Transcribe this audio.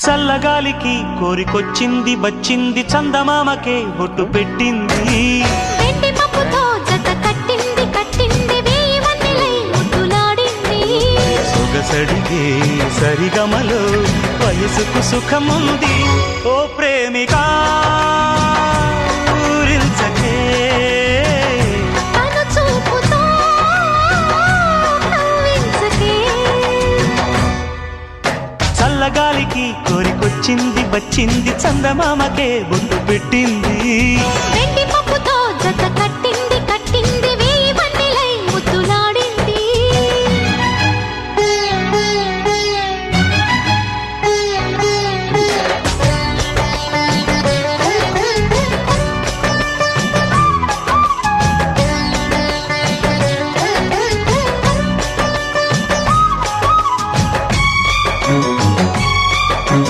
చల్లగాలికి కోరికొచ్చింది వచ్చింది చందమామకే బొట్టు పెట్టింది వెండి మబ్బుతో జత కట్టింది కట్టింది వేయి వన్నెలై ముద్దులాడింది సొగసడిగే సరిగమలో వయసుకు సుఖముంది ఓ ప్రేమికా ఊరించకే తను చూపుతో కవ్వించకే చల్లగాలికి కోరికొచ్చింది వచ్చింది చందమామకే బొట్టు పెట్టింది వెండి